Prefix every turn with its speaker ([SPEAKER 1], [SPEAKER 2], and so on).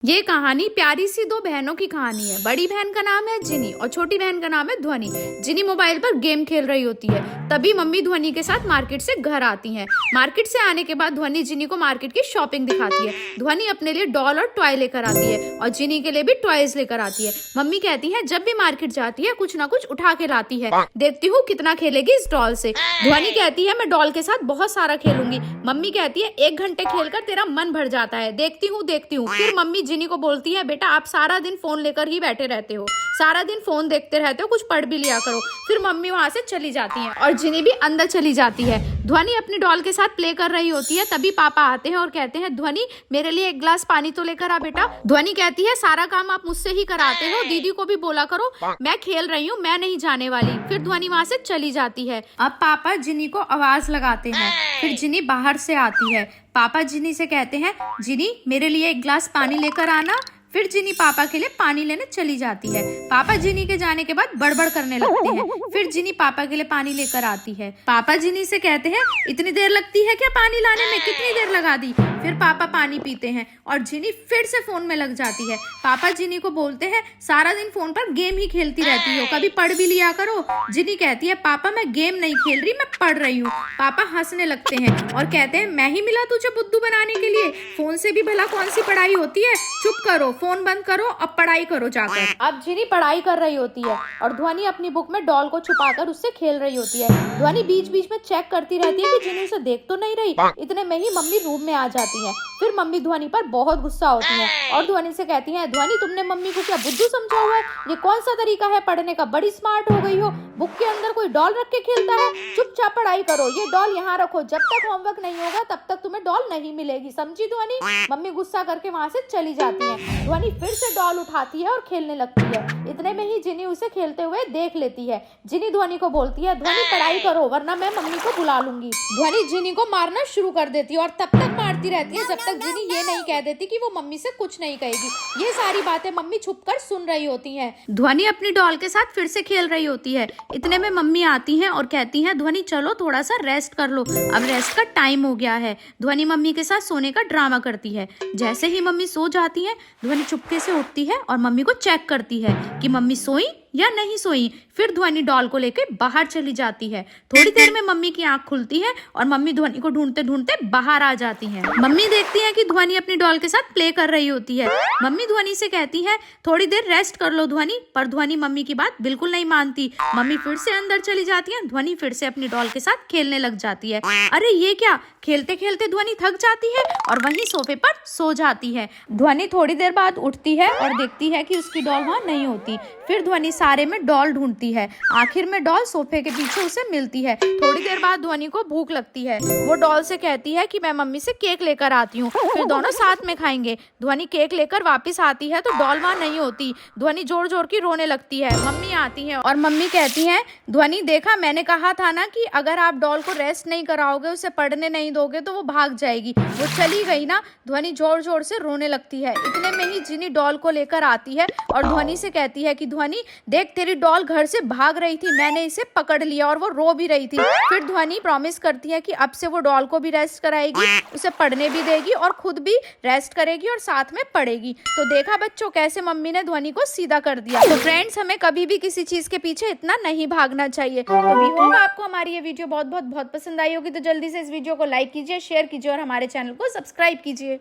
[SPEAKER 1] ये कहानी प्यारी सी दो बहनों की कहानी है। बड़ी बहन का नाम है जिनी और छोटी बहन का नाम है ध्वनि। जिनी मोबाइल पर गेम खेल रही होती है, तभी मम्मी ध्वनि के साथ मार्केट से घर आती हैं। मार्केट से आने के बाद ध्वनि जिनी को मार्केट की शॉपिंग दिखाती है। ध्वनि अपने लिए डॉल और टॉय लेकर आती है और जिनी के लिए भी टॉयज लेकर आती है। मम्मी कहती है जब भी मार्केट जाती है कुछ ना कुछ उठा के लाती है, देखती हूँ कितना खेलेगी इस डॉल से। ध्वनि कहती है मैं डॉल के साथ बहुत सारा खेलूंगी। मम्मी कहती है 1 घंटे खेलकर तेरा मन भर जाता है। देखती हूँ। फिर मम्मी जिनी को बोलती है बेटा आप सारा दिन फोन लेकर ही बैठे रहते हो, सारा दिन फोन देखते रहते हो, कुछ पढ़ भी लिया करो। फिर मम्मी वहां से चली जाती हैं और जिनी भी अंदर चली जाती है। ध्वनि अपनी डॉल के साथ प्ले कर रही होती है, तभी पापा आते हैं और कहते हैं ध्वनि मेरे लिए 1 गिलास पानी तो लेकर आ बेटा। ध्वनि कहती है सारा काम आप मुझसे ही कराते हो, दीदी को भी बोला करो, मैं खेल रही हूँ, मैं नहीं जाने वाली। फिर ध्वनि वहां से चली जाती है। अब पापा जिनी को आवाज लगाते हैं। फिर जिनी बाहर से आती है। पापा जिनी से कहते हैं जिनी मेरे लिए 1 गिलास पानी लेकर आना। फिर जिनी पापा के लिए पानी लेने चली जाती है। पापा जिनी के जाने के बाद बड़बड़ करने लगते हैं। फिर जिनी पापा के लिए पानी लेकर आती है। पापा जिनी से कहते हैं इतनी देर लगती है क्या पानी लाने में, कितनी देर लगा दी। फिर पापा पानी पीते हैं और जिनी फिर से फोन में लग जाती है। पापा जिनी को बोलते हैं सारा दिन फोन पर गेम ही खेलती रहती हो, कभी पढ़ भी लिया करो। जिनी कहती है पापा मैं गेम नहीं खेल रही, मैं पढ़ रही हूँ। पापा हंसने लगते हैं और कहते हैं मैं ही मिला तुझे बुद्धू बनाने के लिए, फोन से भी भला कौन सी पढ़ाई होती है, चुप करो, फोन बंद करो, अब पढ़ाई करो जाकर। अब जिनी पढ़ाई कर रही होती है और ध्वनि अपनी बुक में डॉल को छुपाकर उससे खेल रही होती है। ध्वनि बीच बीच में चेक करती रहती है कि जिनी उसे देख तो नहीं रही। इतने में ही मम्मी रूम में आ जाती है। फिर मम्मी ध्वनि पर बहुत गुस्सा होती है और ध्वनि से कहती है ध्वनि तुमने मम्मी को क्या बुद्धू समझा हुआ है, ये कौन सा तरीका है पढ़ने का, बड़ी स्मार्ट हो गई हो, बुक के अंदर कोई डॉल रख के खेलता है, चुपचाप पढ़ाई करो, ये डॉल यहाँ रखो, जब तक होमवर्क नहीं होगा तब तक तुम्हें डॉल नहीं मिलेगी, समझी ध्वनि। मम्मी गुस्सा करके वहाँ से चली जाती है। ध्वनि फिर से डॉल उठाती है और खेलने लगती है। इतने में ही जिनी उसे खेलते हुए देख लेती है। जिनी ध्वनि को बोलती है ध्वनि पढ़ाई करो वरना मैं मम्मी को बुला लूंगी। ध्वनि जिनी को मारना शुरू कर देती है और तब तक मारती रहती है जब तक जिनी ये नहीं कह देती कि वो मम्मी से कुछ नहीं कहेगी। ये सारी बातें मम्मी छुपकर सुन रही होती हैं। ध्वनि अपनी डॉल के साथ फिर से खेल रही होती है। इतने में मम्मी आती हैं और कहती हैं ध्वनि चलो थोड़ा सा रेस्ट कर लो, अब रेस्ट का टाइम हो गया है। ध्वनि मम्मी के साथ सोने का ड्रामा करती है। जैसे ही मम्मी सो जाती है ध्वनि चुपके से उठती है और मम्मी को चेक करती है कि मम्मी सोई या नहीं सोई। फिर ध्वनि डॉल को लेकर बाहर चली जाती है। थोड़ी देर में मम्मी की आंख खुलती है और मम्मी ध्वनि को ढूंढते ढूंढते बाहर आ जाती हैं। मम्मी देखती है कि ध्वनि अपनी डॉल के साथ प्ले कर रही होती है। मम्मी ध्वनि से कहती है थोड़ी देर रेस्ट कर लो ध्वनि, पर ध्वनि मम्मी की बात बिल्कुल नहीं मानती। मम्मी फिर से अंदर चली जाती है। ध्वनि फिर से अपनी डॉल के साथ खेलने लग जाती है। अरे ये क्या, खेलते खेलते ध्वनि थक जाती है और वहीं सोफे पर सो जाती है। ध्वनि थोड़ी देर बाद उठती है और देखती है कि उसकी डॉल वहां नहीं होती। फिर ध्वनि सारे में डॉल ढूंढती है। आखिर में डॉल सोफे के पीछे उसे मिलती है। थोड़ी देर बाद ध्वनि को भूख लगती है। वो डॉल से कहती है कि मैं मम्मी से केक लेकर आती हूँ, फिर दोनों साथ में खाएंगे। ध्वनि केक लेकर वापस आती है तो डॉल वहां नहीं होती। ध्वनि जोर जोर की रोने लगती है। मम्मी आती है और मम्मी कहती है ध्वनि देखा मैंने कहा था ना कि अगर आप डॉल को रेस्ट नहीं कराओगे, उसे पढ़ने नहीं दोगे तो वो भाग जाएगी, वो चली गई ना। ध्वनि जोर जोर से रोने लगती है। इतने में ही जिनी डॉल को लेकर आती है और ध्वनि से कहती है कि ध्वनि देख तेरी डॉल घर से भाग रही थी, मैंने इसे पकड़ लिया और वो रो भी रही थी। फिर ध्वनि प्रॉमिस करती है कि अब से वो डॉल को भी रेस्ट कराएगी, उसे पढ़ने भी देगी और खुद भी रेस्ट करेगी और साथ में पढ़ेगी। तो देखा बच्चों कैसे मम्मी ने ध्वनि को सीधा कर दिया। तो फ्रेंड्स हमें कभी भी किसी चीज के पीछे इतना नहीं भागना चाहिए। तो वी होप आपको हमारी ये वीडियो बहुत पसंद आई होगी। तो जल्दी से इस वीडियो को लाइक कीजिए, शेयर कीजिए और हमारे चैनल को सब्सक्राइब कीजिए।